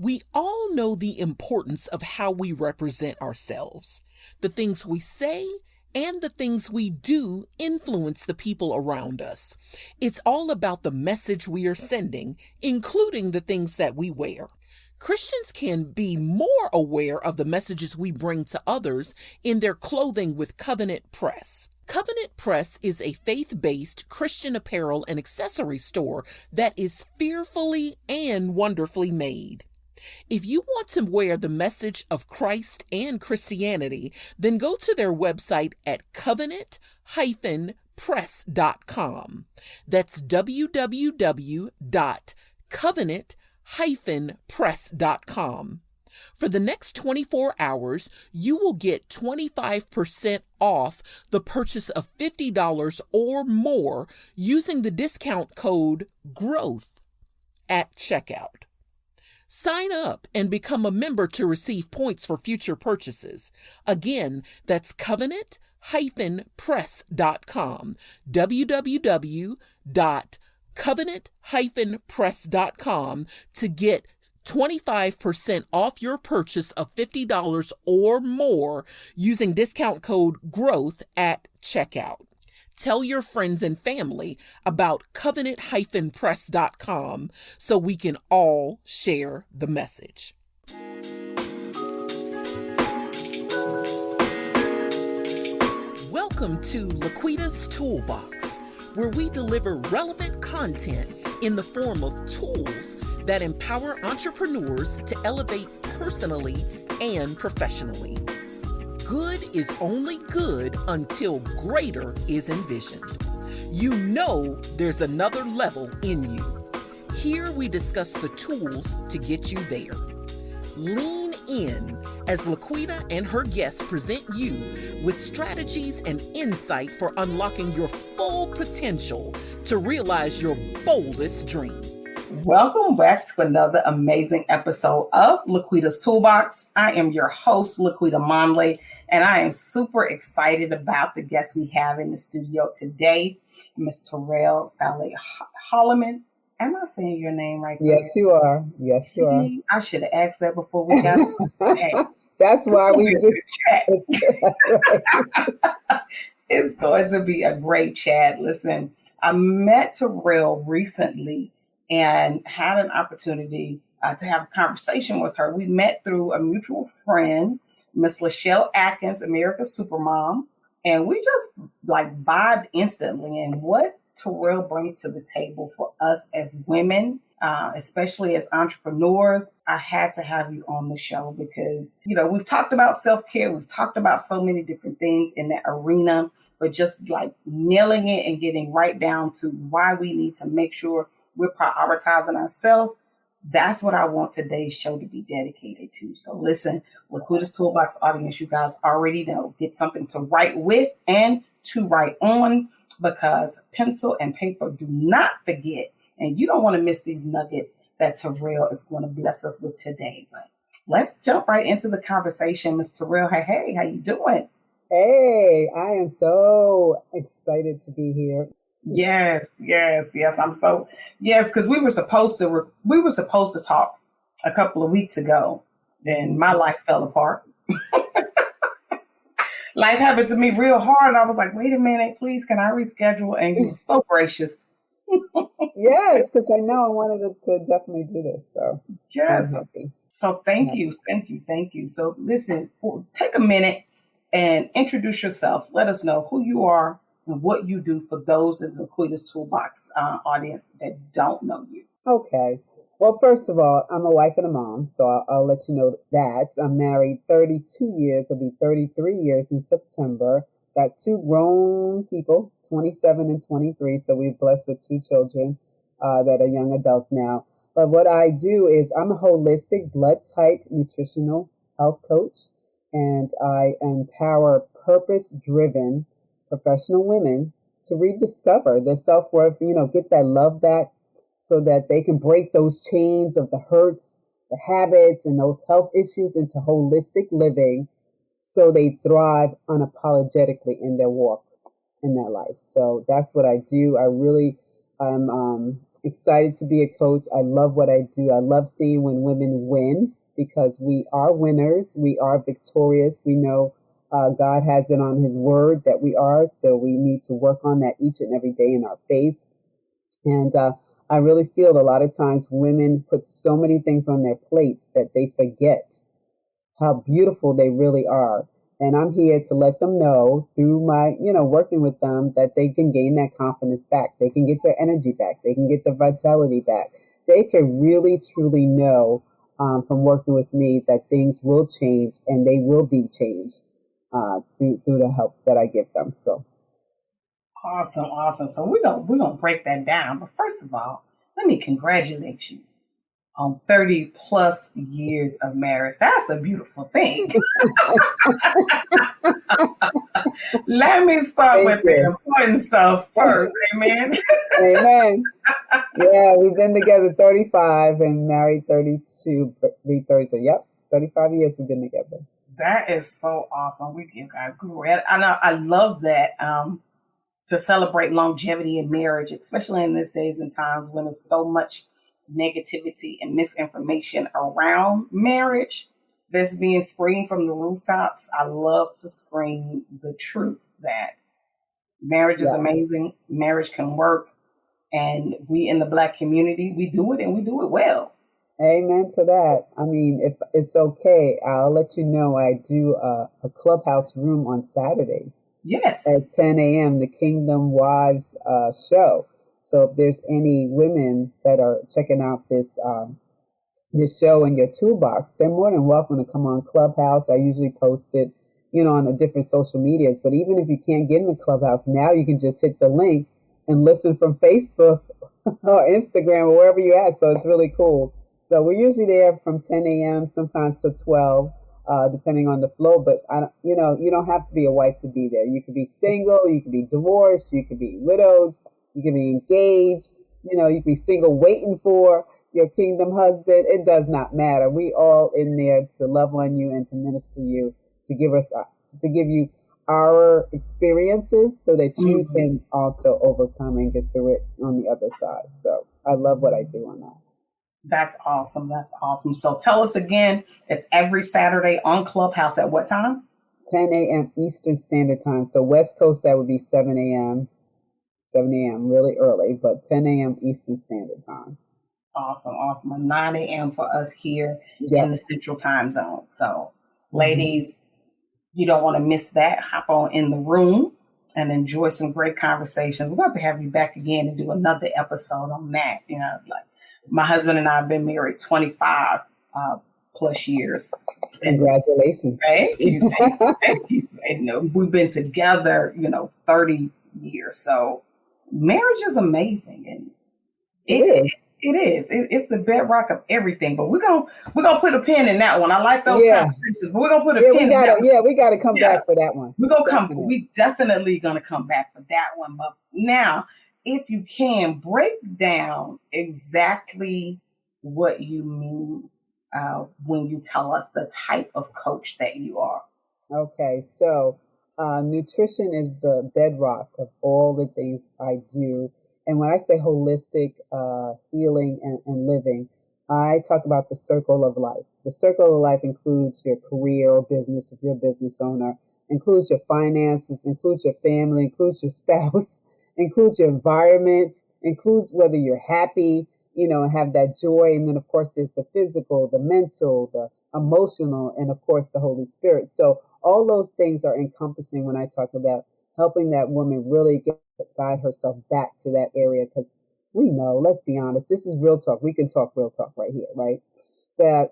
We all know the importance of how we represent ourselves. The things we say and the things we do influence the people around us. It's all about the message we are sending, including the things that we wear. Christians can be more aware of the messages we bring to others in their clothing with Covenant Press. Covenant Press is a faith-based Christian apparel and accessory store that is fearfully and wonderfully made. If you want to wear the message of Christ and Christianity, then go to their website at covenant-press.com. That's www.covenant-press.com. For the next 24 hours, you will get 25% off the purchase of $50 or more using the discount code GROWTH at checkout. Sign up and become a member to receive points for future purchases. Again, that's covenant-press.com, www.covenant-press.com to get 25% off your purchase of $50 or more using discount code GROWTH at checkout. Tell your friends and family about covenant-press.com so we can all share the message. Welcome to LaQuita's Toolbox, where we deliver relevant content in the form of tools that empower entrepreneurs to elevate personally and professionally. Good is only good until greater is envisioned. You know there's another level in you. Here we discuss the tools to get you there. Lean in as LaQuita and her guests present you with strategies and insight for unlocking your full potential to realize your boldest dream. Welcome back to another amazing episode of LaQuita's Toolbox. I am your host, LaQuita Monley, and I am super excited about the guest we have in the studio today, Ms. Terrell Sallie-Holloman. Am I saying your name right? Yes, you are. Yes, you are. I should have asked that before we got hey, That's why we did chat. It's going to be a great chat. Listen, I met Terrell recently and had an opportunity to have a conversation with her. We met through a mutual friend, Miss Lachelle Atkins, America's Supermom, and we just vibed instantly. And what Terrell brings to the table for us as women, especially as entrepreneurs, I had to have you on the show because, we've talked about self-care. We've talked about so many different things in that arena, but just nailing it and getting right down to why we need to make sure we're prioritizing ourselves. That's what I want today's show to be dedicated to. So listen, LaQuita's Toolbox audience, you guys already know, get something to write with and to write on, because pencil and paper do not forget. And you don't want to miss these nuggets that Terrell is going to bless us with today. But let's jump right into the conversation. Ms. Terrell, hey, how you doing? Hey, I am so excited to be here. Yes. Because we were supposed to talk a couple of weeks ago. Then my life fell apart. Life happened to me real hard. I was like, wait a minute, please, can I reschedule? And you were so gracious. Yes, because I know I wanted to definitely do this. So yes. I'm happy. So thank you. So listen, take a minute and introduce yourself. Let us know who you are and what you do for those in the LaQuita's Toolbox audience that don't know you. Okay. Well, first of all, I'm a wife and a mom, so I'll let you know that. I'm married 32 years. It'll be 33 years in September. Got two grown people, 27 and 23, so we're blessed with two children that are young adults now. But what I do is I'm a holistic blood type nutritional health coach, and I empower purpose-driven professional women to rediscover their self-worth, get that love back so that they can break those chains of the hurts, the habits, and those health issues into holistic living so they thrive unapologetically in their walk in their life. So that's what I do. I really am Excited to be a coach. I love what I do. I love seeing when women win because we are winners. We are victorious. We know God has it on His word that we are. So we need to work on that each and every day in our faith. And I really feel a lot of times women put so many things on their plates that they forget how beautiful they really are. And I'm here to let them know through my, working with them that they can gain that confidence back. They can get their energy back. They can get their vitality back. They can really, truly know from working with me that things will change and they will be changed through the help that I give them. So Awesome, awesome. So we're gonna break that down. But first of all, let me congratulate you on 30 plus years of marriage. That's a beautiful thing. Let me start with the important stuff first. Amen. Amen. Yeah, we've been together 35 and married 32, be 33. Yep, 35 years we've been together. That is so awesome. We give God glory. I love that to celebrate longevity in marriage, especially in these days and times when there's so much negativity and misinformation around marriage that's being screamed from the rooftops. I love to scream the truth that marriage is amazing. Marriage can work. And we in the Black community, we do it and we do it well. Amen to that. I mean, if it's okay, I'll let you know I do a clubhouse room on Saturdays. Yes. At 10 a.m., the Kingdom Wives show. So if there's any women that are checking out this show in your toolbox, they're more than welcome to come on Clubhouse. I usually post it, on the different social medias. But even if you can't get in the Clubhouse, now you can just hit the link and listen from Facebook or Instagram or wherever you're at. So it's really cool. So we're usually there from 10 a.m., sometimes to 12, depending on the flow. But, you don't have to be a wife to be there. You could be single, you could be divorced, you could be widowed, you can be engaged, you can be single waiting for your kingdom husband. It does not matter. We all in there to love on you and to minister you, to give you our experiences so that you can also overcome and get through it on the other side. So I love what I do on that. That's awesome. That's awesome. So tell us again, it's every Saturday on Clubhouse at what time? 10 a.m. Eastern Standard Time. So West Coast, that would be 7 a.m., really early, but 10 a.m. Eastern Standard Time. Awesome, awesome. And 9 a.m. for us here in the Central Time Zone. So, ladies, you don't want to miss that. Hop on in the room and enjoy some great conversations. We're going to have you back again and do another episode on that. Like my husband and I have been married 25 plus years. Congratulations. Thank you. Thank you. And, we've been together, 30 years. So marriage is amazing. And it is. It's the bedrock of everything. But we're gonna put a pin in that one. I like those conversations, but we're gonna put a pin in that one. We gotta come back for that one. We definitely gonna come back for that one. But now, if you can break down exactly what you mean when you tell us the type of coach that you are. Okay, so nutrition is the bedrock of all the things I do. And when I say holistic healing and living, I talk about the circle of life. The circle of life includes your career or business, if you're a business owner, includes your finances, includes your family, includes your spouse, includes your environment, includes whether you're happy, and have that joy. And then, of course, there's the physical, the mental, the emotional, and, of course, the Holy Spirit. So all those things are encompassing when I talk about helping that woman really guide herself back to that area. Because we know, let's be honest, this is real talk. We can talk real talk right here, right? That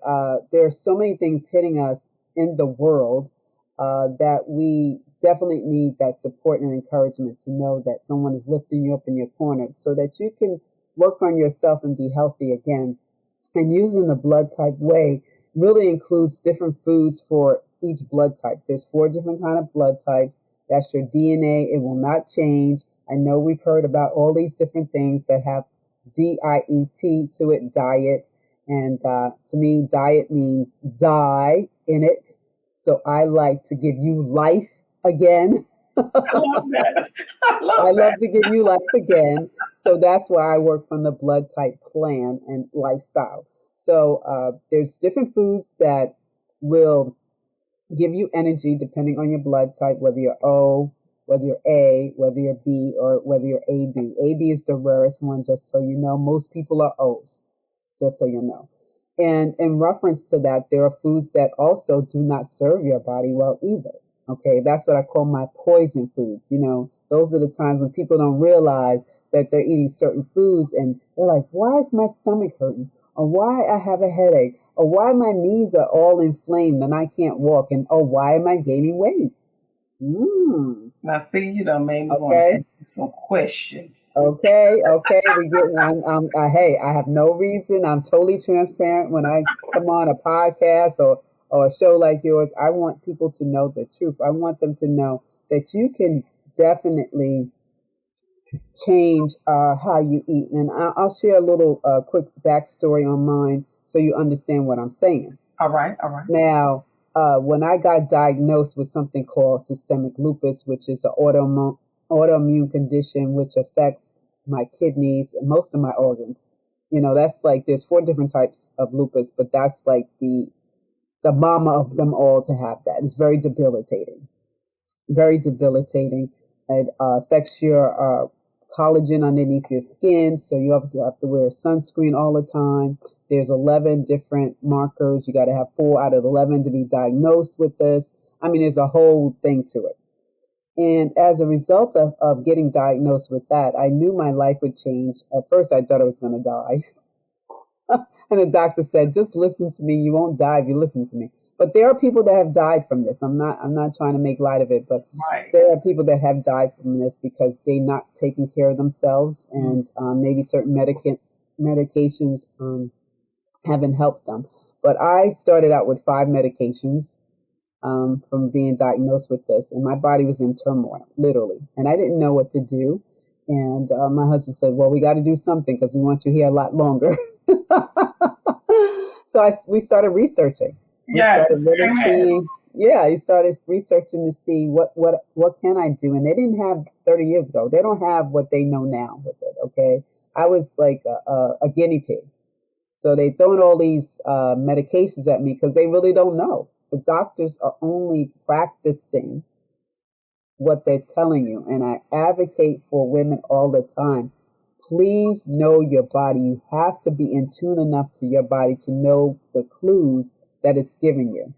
there are so many things hitting us in the world that we definitely need that support and encouragement to know that someone is lifting you up in your corner so that you can work on yourself and be healthy again. And using the blood type way really includes different foods for each blood type. There's 4 different kind of blood types. That's your DNA. It will not change. I know we've heard about all these different things that have DIET to it, diet. And to me, diet means die in it. So I like to give you life again. I love that. I I love love that. to give you life again. So that's why I work from the blood type plan and lifestyle. So there's different foods that will give you energy depending on your blood type, whether you're O, whether you're A, whether you're B, or whether you're AB. AB is the rarest one, just so you know. Most people are O's, just so you know. And in reference to that, there are foods that also do not serve your body well either. Okay, that's what I call my poison foods. You know, those are the times when people don't realize that they're eating certain foods and they're like, why is my stomach hurting? Or why I have a headache? Or why my knees are all inflamed and I can't walk? And oh, why am I gaining weight? Mm, Now, see, you done made me want to okay. ask you some questions. Okay, okay, we get. Hey, I have no reason. I'm totally transparent when I come on a podcast or a show like yours. I want people to know the truth. I want them to know that you can definitely change how you eat. And I'll share a little quick backstory on mine so you understand what I'm saying. All right, all right. Now, when I got diagnosed with something called systemic lupus, which is an autoimmune condition which affects my kidneys and most of my organs. You know, that's like there's 4 different types of lupus, but that's like the mama of them all to have that. It's very debilitating, very debilitating. It affects your collagen underneath your skin, so you obviously have to wear sunscreen all the time. There's 11 different markers. You got to have 4 out of 11 to be diagnosed with this. I mean, there's a whole thing to it. And as a result of getting diagnosed with that, I knew my life would change. At first, I thought I was going to die. And the doctor said, just listen to me. You won't die if you listen to me. But there are people that have died from this. I'm not trying to make light of it, but Right. there are people that have died from this because they're not taking care of themselves, and maybe certain medications haven't helped them. But I started out with 5 medications from being diagnosed with this, and my body was in turmoil, literally, and I didn't know what to do. And my husband said, "Well, we got to do something because we want you here a lot longer." So we started researching. We Yes, started really amen. seeing. Yeah, he started researching to see what can I do, and they didn't have 30 years ago. They don't have what they know now with it. Okay, I was like a guinea pig. So they throwing all these medications at me because they really don't know. The doctors are only practicing what they're telling you. And I advocate for women all the time. Please know your body. You have to be in tune enough to your body to know the clues that it's giving you.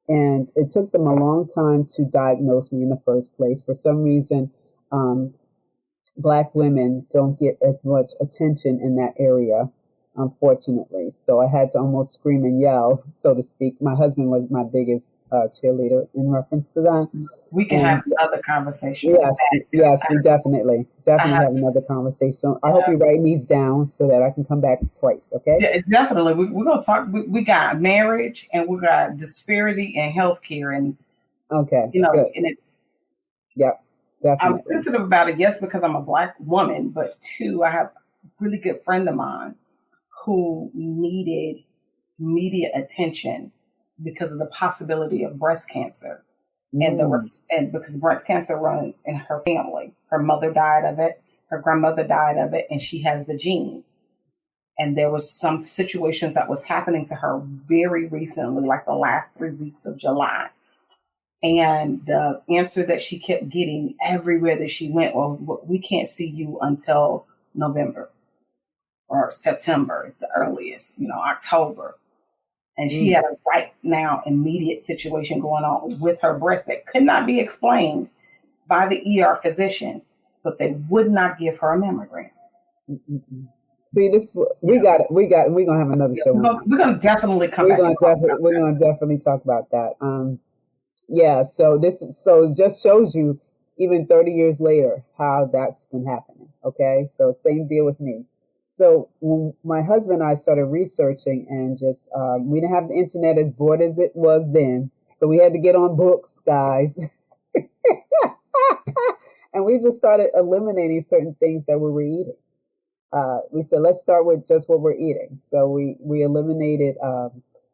And it took them a long time to diagnose me in the first place. For some reason, Black women don't get as much attention in that area, unfortunately. So I had to almost scream and yell, so to speak. My husband was my biggest cheerleader in reference to that. We can have And another conversation on yes, that because yes, we definitely, I definitely have have another conversation. I hope yeah, you write these down so that I can come back twice, okay? definitely. We're gonna talk. We got marriage and we got disparity in healthcare, and Okay, good. and it's Yep, I'm definitely. sensitive about it. Yes, because I'm a Black woman, but two, I have a really good friend of mine who needed media attention because of the possibility of breast cancer. Mm, And because breast cancer runs in her family. Her mother died of it, her grandmother died of it, and she has the gene. And there was some situations that was happening to her very recently, like the last 3 weeks of July. And the answer that she kept getting everywhere that she went was, "Well, we can't see you until November or September at the earliest, October." And she mm, had a right now immediate situation going on with her breast that could not be explained by the ER physician, but they would not give her a mammogram. mm. See, this we Yeah, got it. We're gonna have another yeah, show on we're that. gonna definitely come back and talk about We're gonna definitely talk about that. Yeah. So it just shows you even 30 years later how that's been happening. Okay. So same deal with me. So when my husband and I started researching and just we didn't have the internet as broad as it was then, so we had to get on books, guys. And we just started eliminating certain things that we were eating. We said, let's start with just what we're eating. So we eliminated.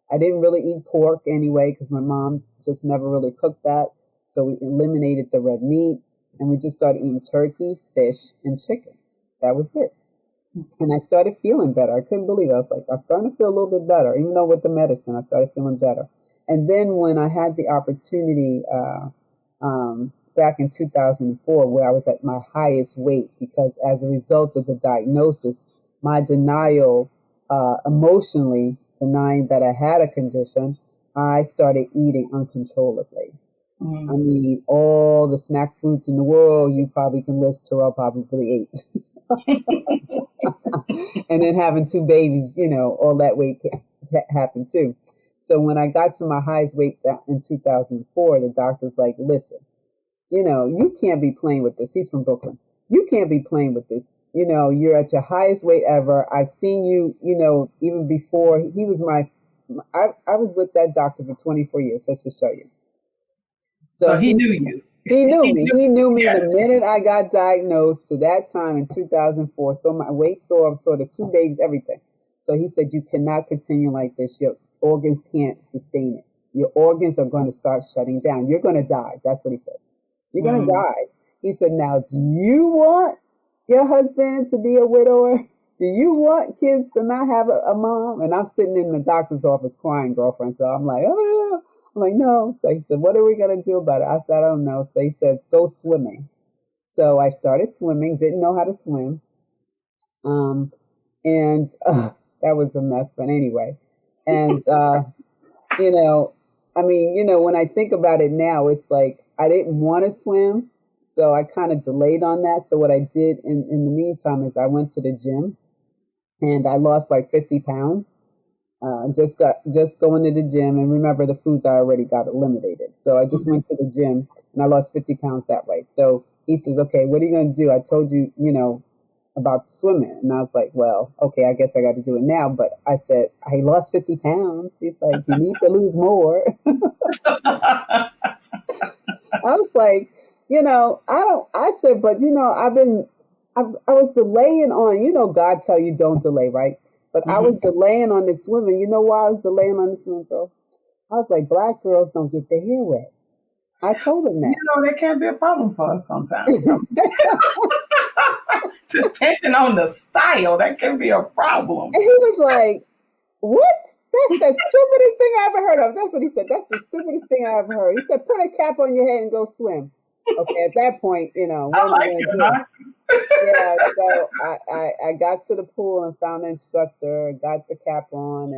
I didn't really eat pork anyway because my mom just never really cooked that. So we eliminated the red meat. And we just started eating turkey, fish, and chicken. That was it. And I started feeling better. I couldn't believe it. I was like, I'm starting to feel a little bit better, even though with the medicine, I started feeling better. And then when I had the opportunity back in 2004, where I was at my highest weight, because as a result of the diagnosis, my denial, emotionally denying that I had a condition, I started eating uncontrollably. I mean, all the snack foods in the world you probably can list, Terrell probably ate. And then having two babies, all that weight happened too. So when I got to my highest weight in 2004, the doctor's like, listen, you can't be playing with this. He's from Brooklyn. You can't be playing with this. You're at your highest weight ever. I've seen you, even before he was I was with that doctor for 24 years, just to show you. So he knew you. He knew me. He knew me the minute I got diagnosed to that time in 2004. So my weight saw the two babies, everything. So he said, you cannot continue like this. Your organs can't sustain it. Your organs are going to start shutting down. You're going to die. That's what he said. You're going to die. He said, now, do you want your husband to be a widower? Do you want kids to not have a mom? And I'm sitting in the doctor's office crying, girlfriend. So I'm like, oh. I'm like, no. So he said, what are we going to do about it? I said, I don't know. So he said, go swimming. So I started swimming, didn't know how to swim. And that was a mess. But anyway, and, when I think about it now, it's like I didn't want to swim. So I kind of delayed on that. So what I did in the meantime is I went to the gym and I lost like 50 pounds. Just going to the gym, and remember the foods I already got eliminated. So I just went to the gym and I lost 50 pounds that way. So he says, okay, what are you going to do? I told you, about swimming. And I was like, well, okay, I guess I got to do it now. But I said, I lost 50 pounds. He's like, you need to lose more. I was like, I said, but I was delaying on, God tell you don't delay, right? But I was delaying on this swimming. You know why I was delaying on the swimming, bro? I was like, black girls don't get their hair wet. I told him that. That can be a problem for us sometimes. Depending on the style, that can be a problem. And he was like, what? That's the stupidest thing I ever heard of. That's what he said. That's the stupidest thing I ever heard. He said, put a cap on your head and go swim. Okay, at that point, what am I going to do? Yeah, so I got to the pool and found an instructor, got the cap on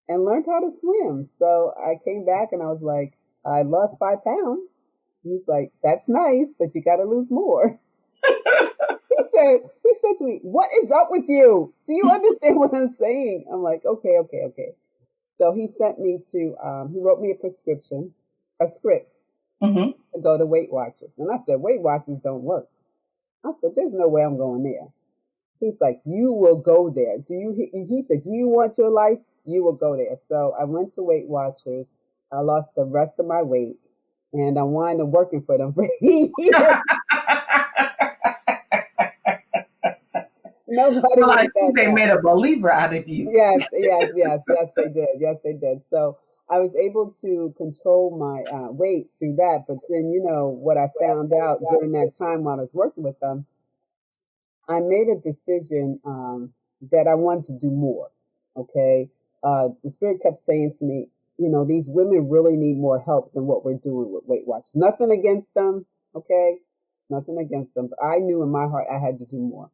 and learned how to swim. So I came back and I was like, I lost 5 pounds. He's like, that's nice, but you got to lose more. He said to me, what is up with you? Do you understand what I'm saying? I'm like, okay. So he sent me to, he wrote me a script to go to Weight Watchers. And I said, Weight Watchers don't work. I said, there's no way I'm going there. He's like, you will go there. He said, do you want your life? You will go there. So I went to Weight Watchers. I lost the rest of my weight. And I wound up working for them for years. I think they made a believer out of you. Yes, they did. So I was able to control my weight through that. But then, what I found out during that time while I was working with them, I made a decision that I wanted to do more. Okay. The Spirit kept saying to me, these women really need more help than what we're doing with Weight Watchers. Nothing against them. Okay. Nothing against them. But I knew in my heart I had to do more.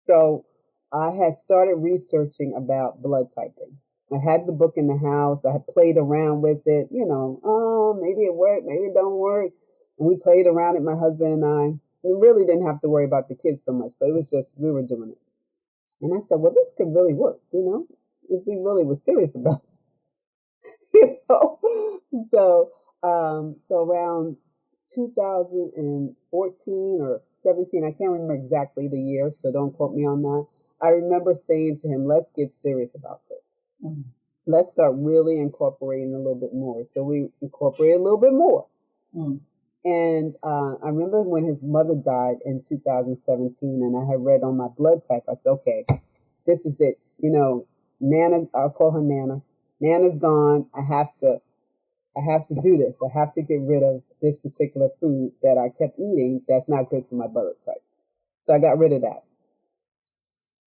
So I had started researching about blood typing. I had the book in the house. I had played around with it, maybe it worked, maybe it don't work. And we played around it, my husband and I. We really didn't have to worry about the kids so much, but it was just, we were doing it. And I said, well, this could really work, if we really were serious about it. So around 2014 or 17, I can't remember exactly the year, so don't quote me on that. I remember saying to him, let's get serious about this. Let's start really incorporating a little bit more. So we incorporated a little bit more. And I remember when his mother died in 2017, and I had read on my blood type, I said, okay, this is it. Nana, I'll call her Nana. Nana's gone. I have to I have to do this. I have to get rid of this particular food that I kept eating that's not good for my blood type. So I got rid of that.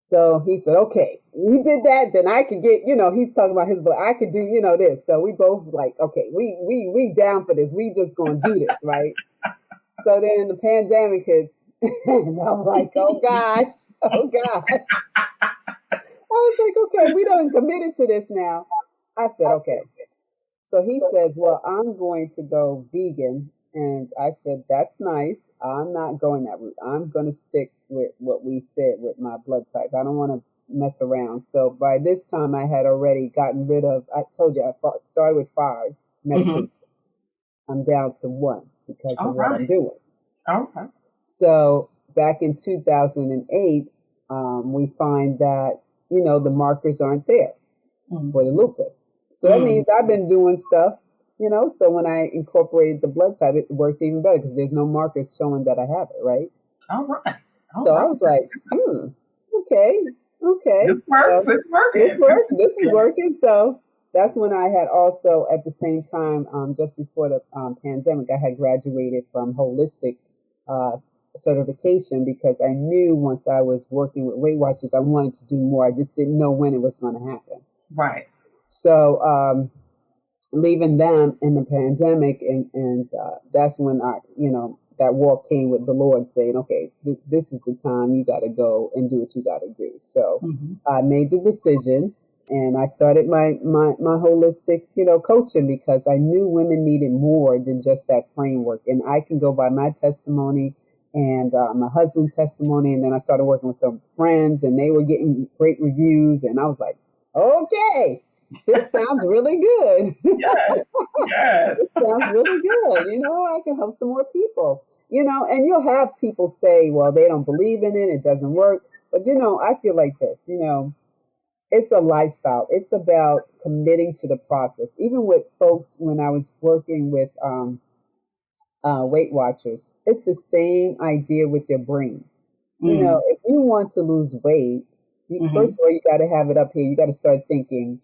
So he said, okay, we did that, then I could get, he's talking about his blood. I could do, this. So we both like, okay, we down for this. We just gonna do this, right? So then the pandemic hits, and I'm like, oh gosh. I was like, okay, we done committed to this now. I said, okay. So he says, well, I'm going to go vegan. And I said, that's nice. I'm not going that route. I'm going to stick with what we said with my blood type. I don't want to mess around. So by this time, I had already gotten rid of, I told you, I started with 5 medications. Mm-hmm. I'm down to 1 because of what I'm doing. Okay. So back in 2008, we find that, the markers aren't there for the lupus. So that means I've been doing stuff, so when I incorporated the blood type, it worked even better because there's no markers showing that I have it, right? All right. So I was like, okay. This works. It's working. This works. This is working. So that's when I had also, at the same time, just before the pandemic, I had graduated from holistic certification because I knew once I was working with Weight Watchers, I wanted to do more. I just didn't know when it was going to happen. Right. So leaving them in the pandemic, and that's when I, that walk came with the Lord saying, okay, this is the time you got to go and do what you got to do. So I made the decision, and I started my holistic, coaching because I knew women needed more than just that framework. And I can go by my testimony and my husband's testimony. And then I started working with some friends, and they were getting great reviews. And I was like, okay, this sounds really good. Yes. This sounds really good. I can help some more people. And you'll have people say, well, they don't believe in it. It doesn't work. But, I feel like this, it's a lifestyle. It's about committing to the process. Even with folks, when I was working with Weight Watchers, it's the same idea with your brain. If you want to lose weight, first of all, you got to have it up here. You got to start thinking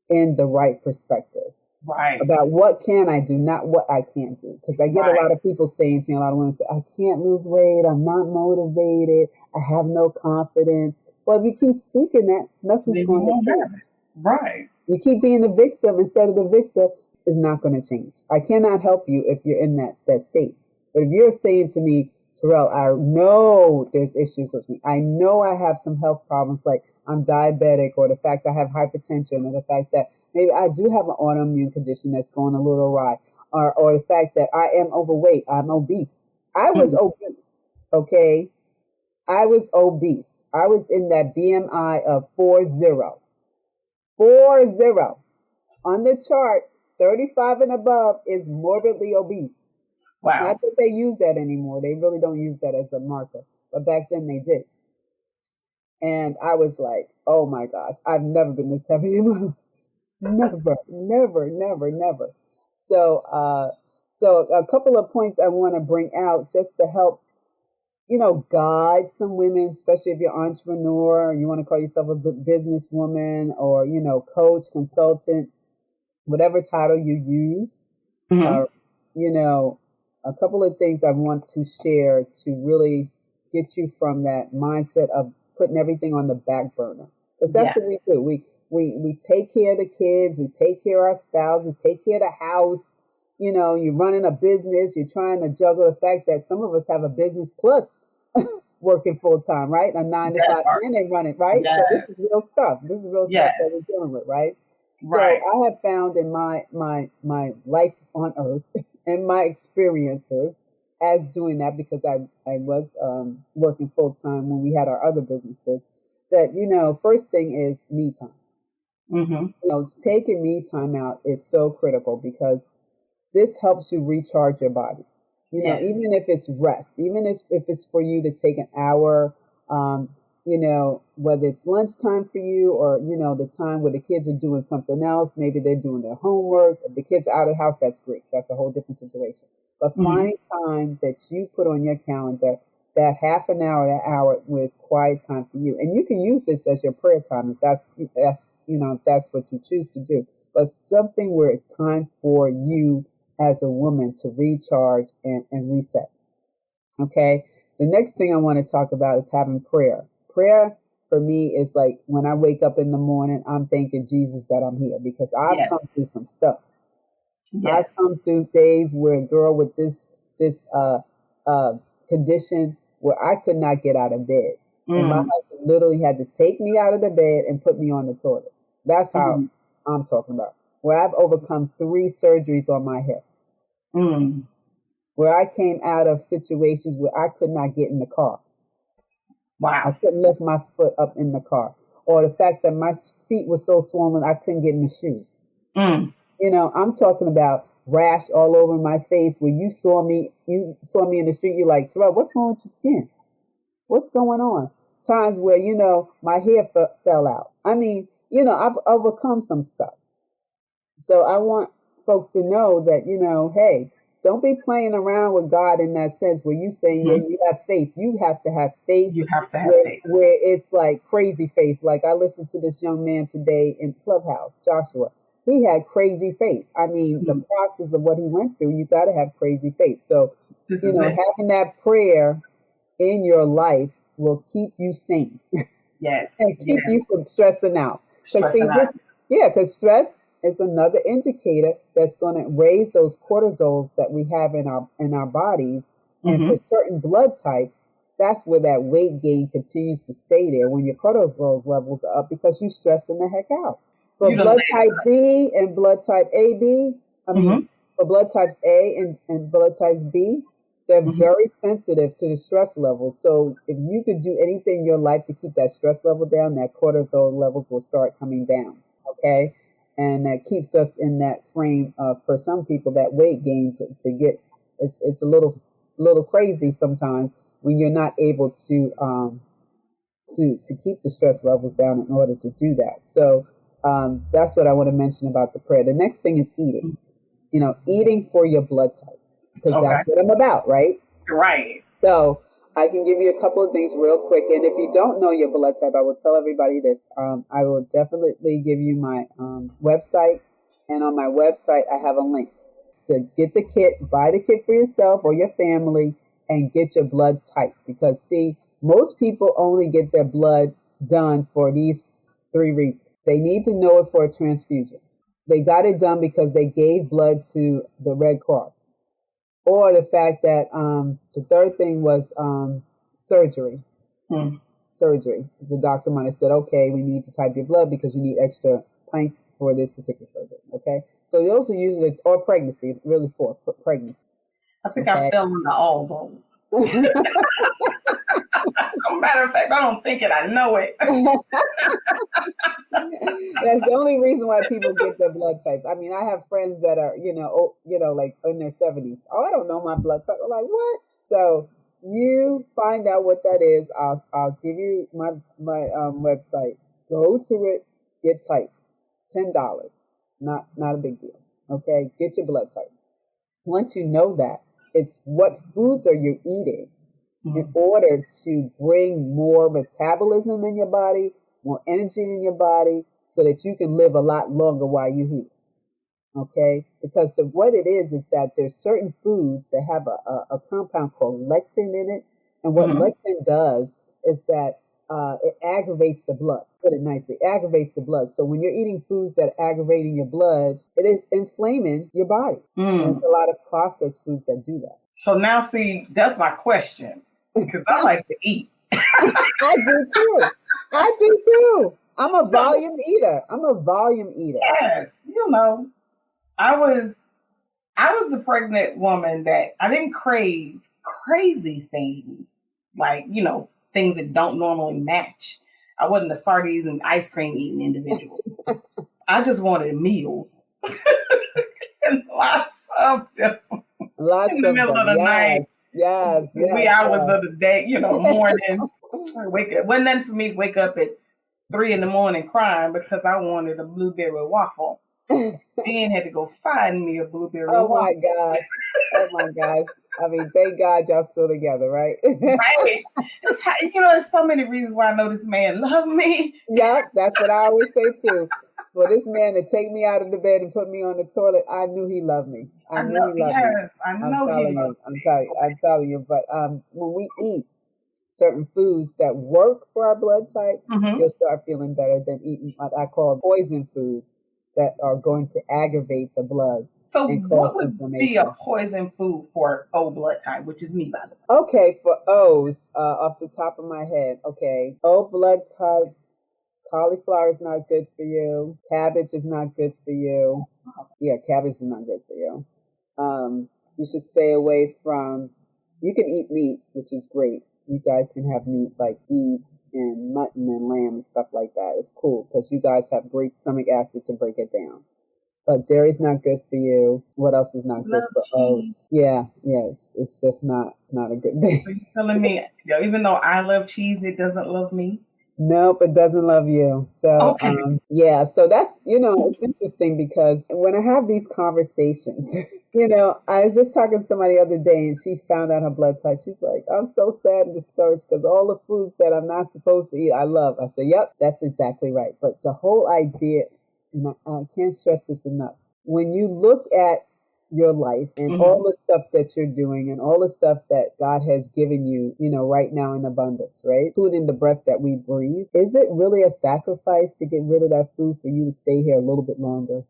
in the right perspective. Right. About what can I do, not what I can't do. Because I get a lot of people saying to me, a lot of women say, I can't lose weight, I'm not motivated, I have no confidence. Well, if you keep thinking that, nothing's going to change. Right. You keep being the victim instead of the victor, is not going to change. I cannot help you if you're in that state. But if you're saying to me, Terrell, I know there's issues with me. I know I have some health problems, like I'm diabetic, or the fact I have hypertension, or the fact that maybe I do have an autoimmune condition that's going a little awry, or the fact that I am overweight, I'm obese. I was obese, okay? I was obese. I was in that BMI of 40. 40. On the chart, 35 and above is morbidly obese. Wow. Not that they use that anymore. They really don't use that as a marker. But back then they did. And I was like, oh my gosh, I've never been this heavy in my life. Never. So a couple of points I want to bring out just to help, guide some women, especially if you're an entrepreneur, or you want to call yourself a businesswoman, or, coach, consultant, whatever title you use. A couple of things I want to share to really get you from that mindset of putting everything on the back burner. Because that's what we do. We take care of the kids, we take care of our spouse, we take care of the house. You're running a business, you're trying to juggle the fact that some of us have a business plus working full time, right? A 9 to 5, and they run it, right? Yes. So this is real stuff. This is real stuff that we're dealing with, right? Right. So I have found in my life on earth and my experiences as doing that, because I was working full time when we had our other businesses, that, first thing is me time. Taking me time out is so critical because this helps you recharge your body. Even if it's rest, even if it's for you to take an hour, whether it's lunchtime for you or, the time where the kids are doing something else, maybe they're doing their homework. If the kids are out of the house, that's great. That's a whole different situation. But finding time that you put on your calendar, that half an hour, that hour with quiet time for you. And you can use this as your prayer time if that's what you choose to do. but something where it's time for you as a woman to recharge and reset. Okay. The next thing I want to talk about is having prayer. Prayer for me is like when I wake up in the morning, I'm thanking Jesus that I'm here because I've come through some stuff. I've come through days where a girl with this condition where I could not get out of bed. And my husband literally had to take me out of the bed and put me on the toilet. That's how I'm talking about. Where I've overcome 3 surgeries on my hip. Where I came out of situations where I could not get in the car. Wow. I couldn't lift my foot up in the car. Or the fact that my feet were so swollen I couldn't get in the shoes. You know, I'm talking about rash all over my face where you saw me in the street, you're like, Terrell, what's wrong with your skin? What's going on? Times where, you know, my hair fell out. I mean, you know, I've overcome some stuff. So I want folks to know that, you know, hey, don't be playing around with God in that sense where you saying, yeah, you have faith. You have to have faith. You have to have faith. Where it's like crazy faith. Like I listened to this young man today in Clubhouse, Joshua. He had crazy faith. I mean, the process of what he went through, you got to have crazy faith. So, you know, having that prayer in your life will keep you sane. Yes. And keep you from stressing out. Because stress is another indicator that's going to raise those cortisols that we have in our bodies. And for certain blood types, that's where that weight gain continues to stay there when your cortisol levels are up because you're stressing the heck out. For blood type B and blood type AB, for blood types A and blood types B, they're very sensitive to the stress levels. So if you could do anything in your life to keep that stress level down, that cortisol levels will start coming down. Okay. And that keeps us in that frame of, for some people, that weight gain to get, it's a little crazy sometimes when you're not able to keep the stress levels down in order to do that. So that's what I want to mention about the prayer. The next thing is eating. You know, eating for your blood type, because that's what I'm about, right? Right. So I can give you a couple of things real quick. And if you don't know your blood type, I will tell everybody this. I will definitely give you my website. And on my website, I have a link to get the kit, buy the kit for yourself or your family, and get your blood type. Because, see, most people only get their blood done for these 3 reasons. They need to know it for a transfusion. They got it done because they gave blood to the Red Cross. Or the fact that the third thing was surgery. Surgery. The doctor might have said, okay, we need to type your blood because you need extra pints for this particular surgery. Okay? So those are usually, or pregnancy. It's really for pregnancy. I think I fell into all those. Matter of fact, I don't think it. I know it. That's the only reason why people get their blood types. I mean, I have friends that are, like in their 70s. Oh, I don't know my blood type. I'm like, what? So you find out what that is. I'll give you my website. Go to it. Get typed. $10. Not a big deal. Okay, get your blood type. Once you know that, it's what foods are you eating in order to bring more metabolism in your body, more energy in your body, so that you can live a lot longer while you're here. Okay? Because what it is that there's certain foods that have a compound called lectin in it. And what lectin does is that it aggravates the blood. Put it nicely, it aggravates the blood. So when you're eating foods that are aggravating your blood, it is inflaming your body. And there's a lot of processed foods that do that. So now, see, that's my question. Because I like to eat. I do too. I'm a volume eater. Yes. You know, I was the pregnant woman that I didn't crave crazy things. Like, things that don't normally match. I wasn't a sardines and ice cream eating individual. I just wanted meals. And lots of them. In the middle of the night. Yes. Wee hours of the day, morning. Wake up. Wasn't nothing for me to wake up at 3 a.m. crying because I wanted a blueberry waffle. Then had to go find me a blueberry waffle. Oh my gosh. I mean, thank God y'all still together, right? Right. There's so many reasons why I know this man loved me. Yep, that's what I always say too. For this man to take me out of the bed and put me on the toilet, I knew he loved me. I I knew know, he loved me. yes, I I'm know he telling you. loves me. I'm telling you. But when we eat certain foods that work for our blood type, Hmm. you'll start feeling better than eating what I call poison foods that are going to aggravate the blood So, and cause what would be a inflammation. poison food for O blood type, which is me, by the way? Okay, for O's, off the top of my head, okay, O blood types, cauliflower is not good for you. Cabbage is not good for you. Yeah, cabbage is not good for you. You should stay away from. You can eat meat, which is great. You guys can have meat like beef and mutton and lamb and stuff like that. It's cool because you guys have great stomach acid to break it down. But dairy's not good for you. What else is not good Love for cheese. oats? Yeah, yes, it's just not a good So thing. you telling me, even though I love cheese, it doesn't love me? Nope, it doesn't love you. So, Okay. yeah, so that's, it's interesting because when I have these conversations, I was just talking to somebody the other day and she found out her blood type. She's like, I'm so sad and discouraged because all the foods that I'm not supposed to eat, I love. I said, yep, that's exactly right. But the whole idea, and I can't stress this enough, when you look at your life and Hmm. all the stuff that you're doing and all the stuff that God has given you, right now in abundance, right? Food and the breath that we breathe. Is it really a sacrifice to get rid of that food for you to stay here a little bit longer?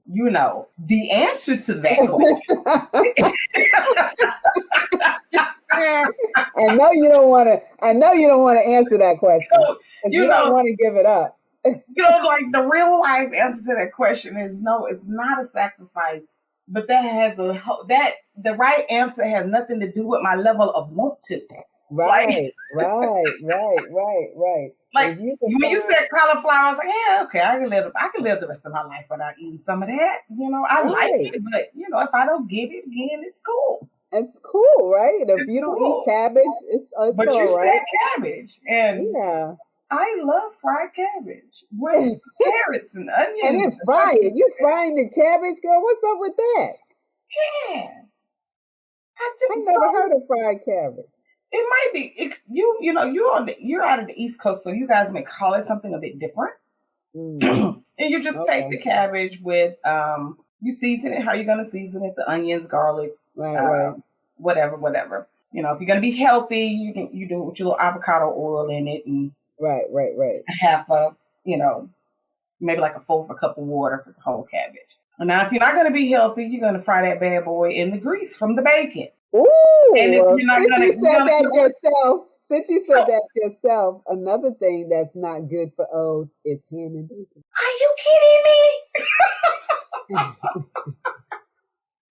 The answer to that question. I know you don't want to. I know you don't want to answer that question So, because you you don't know, want to give it up. like the real life answer to that question is no, it's not a sacrifice. But that has the right answer has nothing to do with my level of want to. Like, Right, right, right, right, right. like If you can when you find said cauliflower, I was like, yeah, okay, I can live the rest of my life without eating some of that. I like right, it, but if I don't get it again, it's cool. it's cool, right? If It's you don't eat cool. cabbage, it's But all you right. said cabbage, and Yeah. I love fried cabbage with carrots and And onions. then fry it. You frying the cabbage, girl? What's up with that? Yeah, I I do. never So heard of fried cabbage. it might be you're out of the East Coast, so you guys may call it something a bit different. Mm, And you just take okay. the cabbage with you season it how you're gonna season it, the onions, garlic, Right, right, whatever. If you're gonna be healthy, you do it with your little avocado oil in it and right, right, right. half a, maybe like a fourth of a cup of water if it's a whole cabbage. And now if you're not gonna be healthy, you're gonna fry that bad boy in the grease from the bacon. And if Ooh, you're not since gonna you you're said gonna that cook it. yourself, So another thing that's not good for O's is ham and bacon. are you kidding me?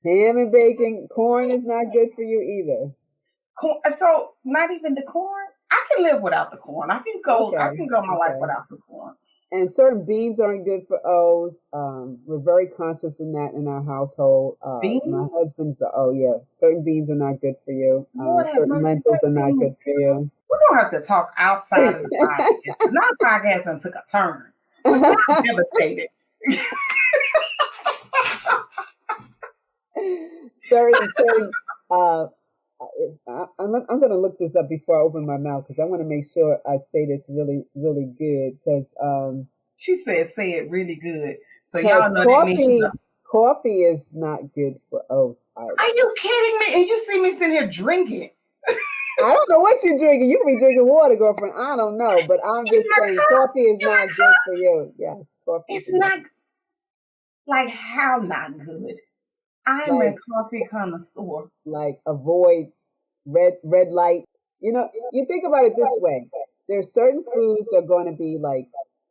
Ham and bacon, corn is not good for you either. So not even the corn. I can live without the corn. I can go. I Okay, can go my life okay. without some corn. And certain beans aren't good for O's. We're very conscious in that in our household. My Beans. husband's yeah. Certain beans are not good for you. Lord have Certain mercy. lentils What are not beans? good for you. We're gonna have to talk outside of the podcast. Now the podcast done took a turn. Listen, I'm devastated. certain. Uh, I'm going to look this up before I open my mouth because I want to make sure I say this really, really good because She said, "Say it really good." So y'all know that means she's coffee is not good for oats either. Are you kidding me? And you see me sitting here drinking. I don't know what you're drinking. You can be drinking water, girlfriend. I don't know, but I'm just saying coffee is not good for you. Yes, coffee It's is not not like how not good. I'm a like coffee connoisseur. avoid red light. You think about it this way. There's certain foods that are going to be like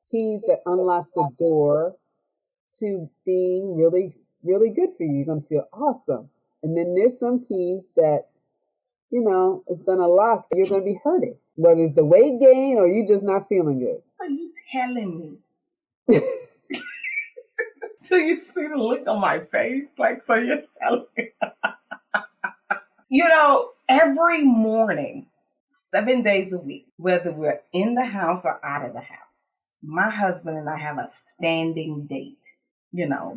keys that unlock the door to being really, really good for you. You're going to feel awesome. And then there's some keys that, it's going to lock. You're going to be hurting, whether it's the weight gain or you just not feeling good. Are you telling me? Do you see the look on my face? So you're telling me. Every morning, 7 days a week, whether we're in the house or out of the house, my husband and I have a standing date.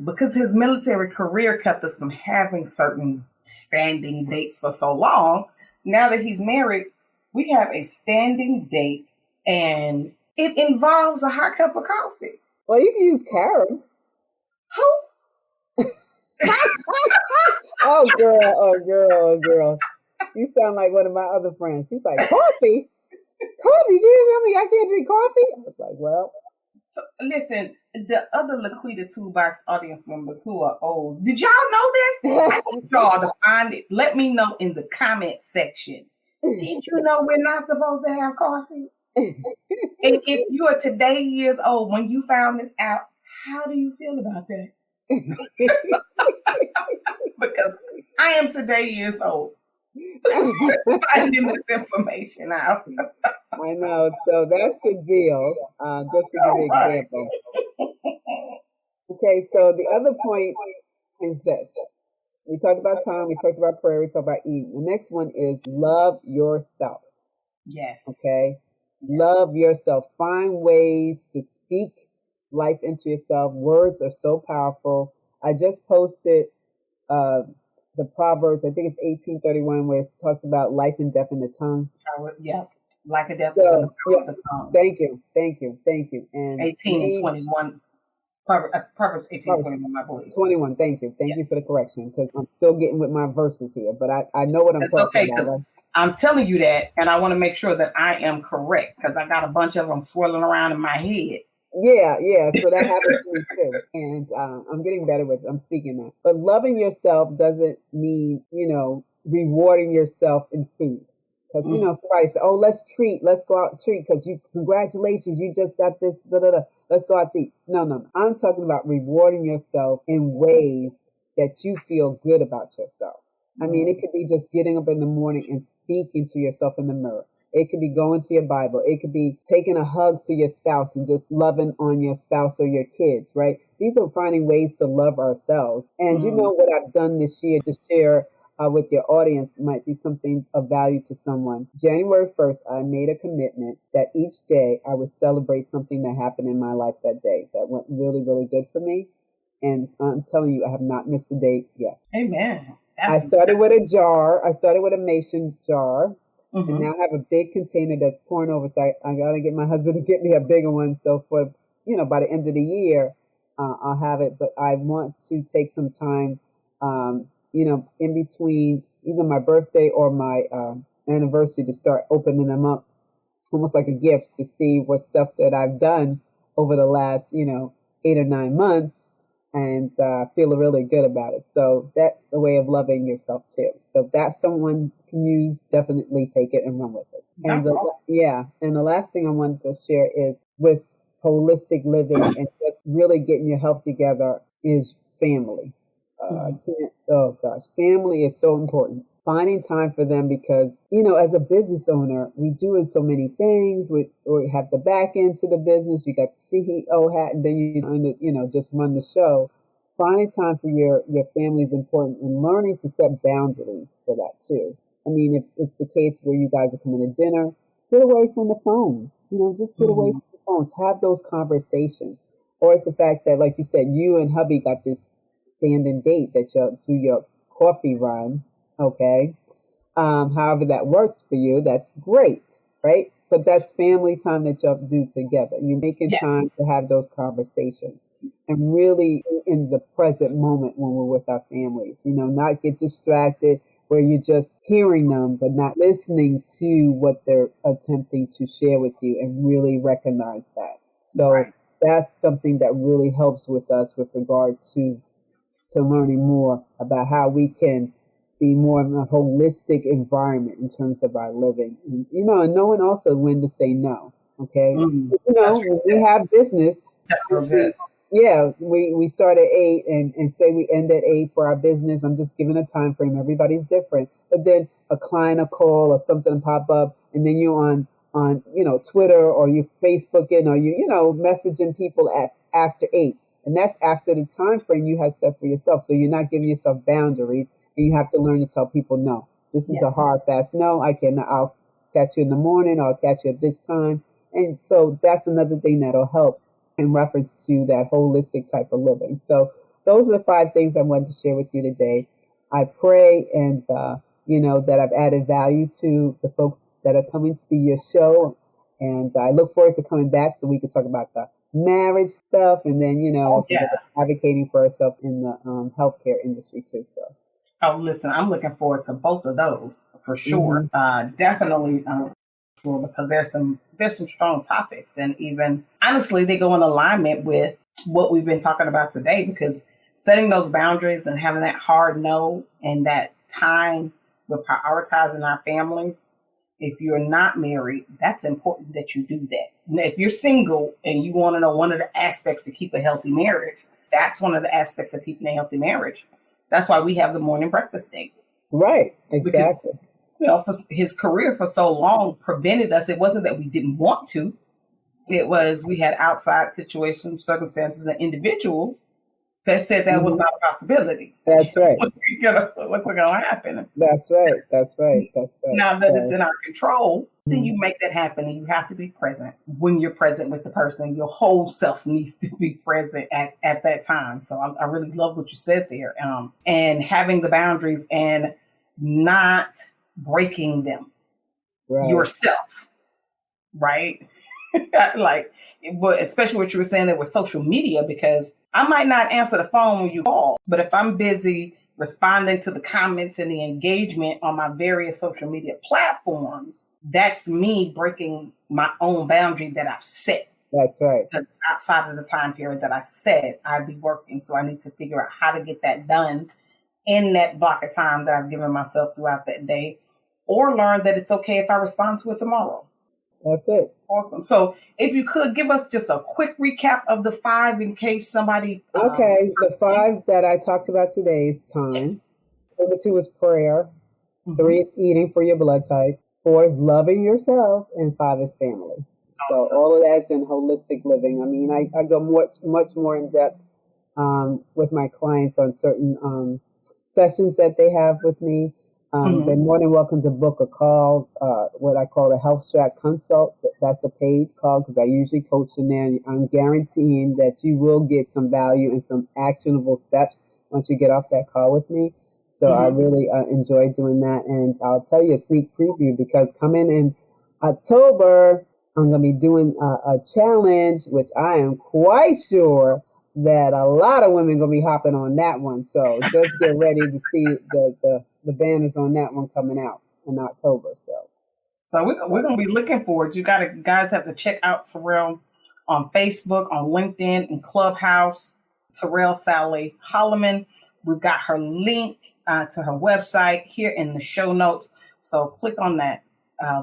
Because his military career kept us from having certain standing dates for so long. Now that he's married, we have a standing date and it involves a hot cup of coffee. Well, you can use carom. Who? Oh girl, oh girl, oh girl. You sound like one of my other friends. She's like, coffee? Coffee? You tell me I can't drink coffee? I was like, well. So listen, the other LaQuita Toolbox audience members who are old, did y'all know this? I need y'all to find it. Let me know in the comment section. Did you know we're not supposed to have coffee? And if you are today years old when you found this out, how do you feel about that? Because I am today years old. Finding this information out. I know. So that's the deal. Just to give you an example. Okay, so the other point is this. We talked about time, we talked about prayer, we talked about eating. The next one is love yourself. Yes. Okay? Love yourself. Find ways to speak life into yourself. Words are so powerful. I just posted the Proverbs, I think it's 18:31, where it talks about life and death in the tongue. Yeah, life and death So, in yeah, the tongue. thank you. And 18 and 21. Proverbs 18:21, I believe. 21, thank you. Thank you for the correction, because I'm still getting with my verses here, but I know what I'm talking about. Right? I'm telling you that, and I want to make sure that I am correct, because I got a bunch of them swirling around in my head. Yeah. So that happens to me too. And I'm getting better with I'm speaking that. But loving yourself doesn't mean, rewarding yourself in food. Because, somebody said, oh, let's go out and treat, because congratulations, you just got this, let's go out to eat. No. I'm talking about rewarding yourself in ways that you feel good about yourself. I mean, it could be just getting up in the morning and speaking to yourself in the mirror. It could be going to your Bible. It could be taking a hug to your spouse and just loving on your spouse or your kids, right? These are finding ways to love ourselves. And you know what I've done this year to share with your audience might be something of value to someone. January 1st, I made a commitment that each day I would celebrate something that happened in my life that day that went really, really good for me. And I'm telling you, I have not missed a day yet. Amen. I started with a jar. I started with a mason jar. And now I have a big container that's pouring over. So I got to get my husband to get me a bigger one. So for, by the end of the year, I'll have it. But I want to take some time, in between either my birthday or my anniversary to start opening them up, almost like a gift, to see what stuff that I've done over the last, 8 or 9 months, and feel really good about it. So that's a way of loving yourself too. So if that's someone can use, definitely take it and run with it. And the last thing I wanted to share is with holistic living and just really getting your health together is family. Family is so important. Finding time for them, because, as a business owner, we do in so many things. We have the back end to the business. You got the CEO hat, and then you just run the show. Finding time for your family is important, and learning to set boundaries for that too. I mean, if it's the case where you guys are coming to dinner, get away from the phone. Just get away from the phones. Have those conversations. Or it's the fact that, like you said, you and hubby got this standing date that you'll do your coffee run. Okay. However that works for you, that's great, right? But that's family time that y'all do together. You're making time to have those conversations and really in the present moment when we're with our families, not get distracted where you're just hearing them, but not listening to what they're attempting to share with you, and really recognize that. So that's something that really helps with us with regard to learning more about how we can be more in a holistic environment in terms of our living. And, and knowing also when to say no. Okay. When we have business. That's real good. We start at 8 and say we end at 8 for our business. I'm just giving a time frame. Everybody's different. But then a client, a call or something pop up, and then you're on Twitter, or you Facebooking, or you messaging people after 8. And that's after the time frame you have set for yourself. So you're not giving yourself boundaries, and you have to learn to tell people no. This is a hard, fast no. I cannot. I'll catch you in the morning, or I'll catch you at this time. And so that's another thing that'll help in reference to that holistic type of living. So those are the 5 things I wanted to share with you today. I pray and that I've added value to the folks that are coming to see your show. And I look forward to coming back so we can talk about the marriage stuff, and then Oh yeah. advocating for ourselves in the healthcare industry too. So. Oh, listen, I'm looking forward to both of those for sure. Hmm. Definitely, sure, because there's some strong topics, and even honestly, they go in alignment with what we've been talking about today. Because setting those boundaries and having that hard no and that time with prioritizing our families. If you're not married, that's important that you do that. Now, if you're single and you want to know one of the aspects to keep a healthy marriage, that's one of the aspects of keeping a healthy marriage. That's why we have the morning breakfast date. Right, Because, exactly. for his career for so long prevented us. It wasn't that we didn't want to. It was we had outside situations, circumstances, and individuals that said that was Hmm. not a possibility. That's right. What's going to happen? That's right. That's right. That's right. Now that it's So, in our control, then mhm. you make that happen, and you have to be present. When you're present with the person, your whole self needs to be present at that time. So I really love what you said there. And having the boundaries and not breaking them Right. yourself, right? Like, but especially what you were saying there with social media, because I might not answer the phone when you call, but if I'm busy responding to the comments and the engagement on my various social media platforms, that's me breaking my own boundary that I've set. That's right. Because it's outside of the time period that I said I'd be working. So I need to figure out how to get that done in that block of time that I've given myself throughout that day, or learn that it's okay if I respond to it tomorrow. That's it. Awesome. So if you could give us just a quick recap of the five in case somebody. Okay. The five that I talked about today is time. Yes. Number two is prayer. Hmm. Three is eating for your blood type. Four is loving yourself. And five is family. So Awesome. all of that's in holistic living. I mean, I go much more in depth with my clients on certain sessions that they have with me. They're Hmm. more than welcome to book a call, what I call a health strat consult. That's a paid call because I usually coach in there. And I'm guaranteeing that you will get some value and some actionable steps once you get off that call with me. So I Hmm. really enjoy doing that. And I'll tell you a sneak preview because coming in October, I'm going to be doing a challenge, which I am quite sure that a lot of women going to be hopping on that one. So just get ready to see the banners on that one coming out in October. So we're going to be looking forward. Guys have to check out Terrell on Facebook, on LinkedIn, and Clubhouse. Terrell Sallie-Holloman. We've got her link to her website here in the show notes. So click on that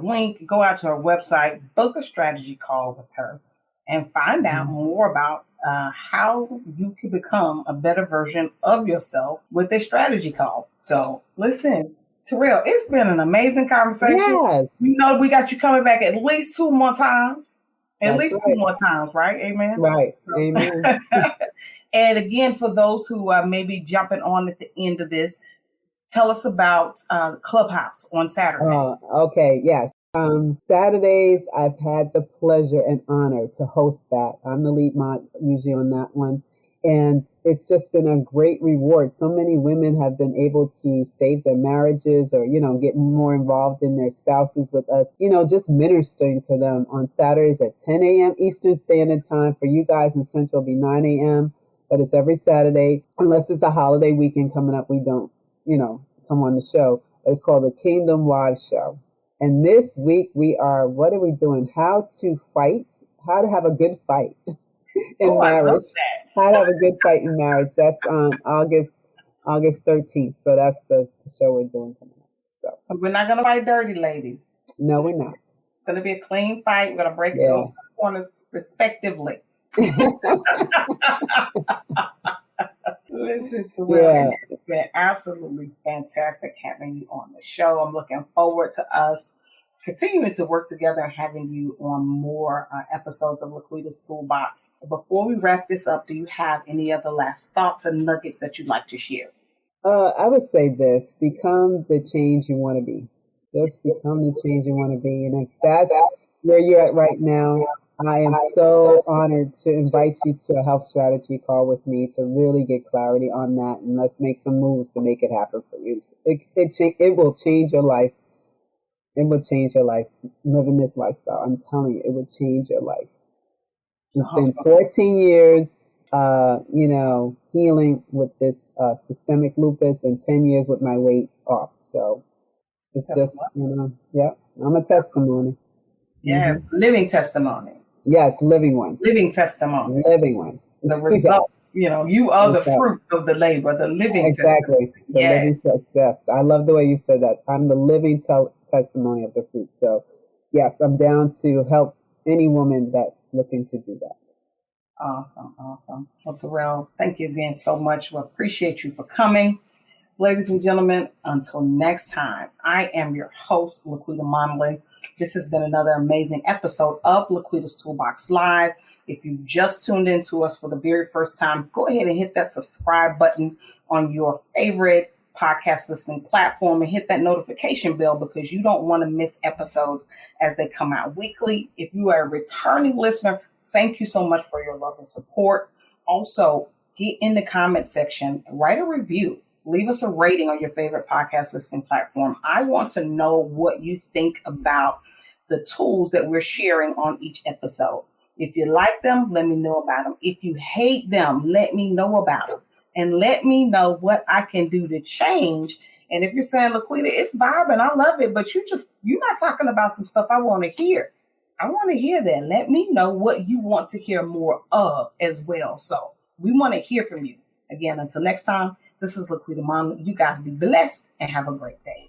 link, go out to her website, book a strategy call with her, and find out Mhm. more about how you can become a better version of yourself with a strategy call. So listen, Terrell, it's been an amazing conversation. Yes, We know we got you coming back at least two more times. At that's least two right. more times, right? Amen. Right. Amen. And again, for those who may be jumping on at the end of this, tell us about Clubhouse on Saturdays. Okay, yes. Saturdays, I've had the pleasure and honor to host that. I'm the lead mod usually on that one. And it's just been a great reward. So many women have been able to save their marriages or, get more involved in their spouses with us, just ministering to them on Saturdays at 10 a.m. Eastern Standard Time. For you guys in Central, it'll be 9 a.m. But it's every Saturday. Unless it's a holiday weekend coming up, we don't, come on the show. It's called the Kingdom Wives Show. And this week what are we doing? How to fight, how to have a good fight Oh, in I love marriage. that. How to have a good fight in marriage. That's August 13th. So that's the show we're doing coming up. So So we're not going to fight dirty, ladies. no, we're not. It's going to be a clean fight. We're going to break Yeah. those corners respectively. Listen, Terrell, Yeah. it has been absolutely fantastic having you on the show. I'm looking forward to us continuing to work together and having you on more episodes of LaQuita's Toolbox. Before we wrap this up, do you have any other last thoughts and nuggets that you'd like to share? I would say this: become the change you want to be. Just become the change you want to be. And if that's where you're at right now, I am so honored to invite you to a health strategy call with me to really get clarity on that, and let's make some moves to make it happen for you. It will change your life. It will change your life living this lifestyle. I'm telling you, it will change your life. It's been 14 years, healing with this systemic lupus and 10 years with my weight off. So it's just, yeah, I'm a testimony. Yeah, living testimony. Yes, living one. Living testimony. Living one. The results, you are the fruit of the labor, the living testimony. The living success. I love the way you said that. I'm the living testimony of the fruit. So, yes, I'm down to help any woman that's looking to do that. Awesome. Well, Terrell, thank you again so much. We appreciate you for coming. Ladies and gentlemen, until next time, I am your host, LaQuita Monley. This has been another amazing episode of LaQuita's Toolbox Live. If you just tuned into us for the very first time, go ahead and hit that subscribe button on your favorite podcast listening platform and hit that notification bell because you don't want to miss episodes as they come out weekly. If you are a returning listener, thank you so much for your love and support. Also, get in the comment section, write a review. Leave us a rating on your favorite podcast listening platform. I want to know what you think about the tools that we're sharing on each episode. If you like them, let me know about them. If you hate them, let me know about them. And let me know what I can do to change. And if you're saying, LaQuita, it's vibing, I love it, but you're not talking about some stuff I want to hear. I want to hear that. Let me know what you want to hear more of as well. So we want to hear from you. Again, until next time, this is LaQuita Monley. You guys be blessed and have a great day.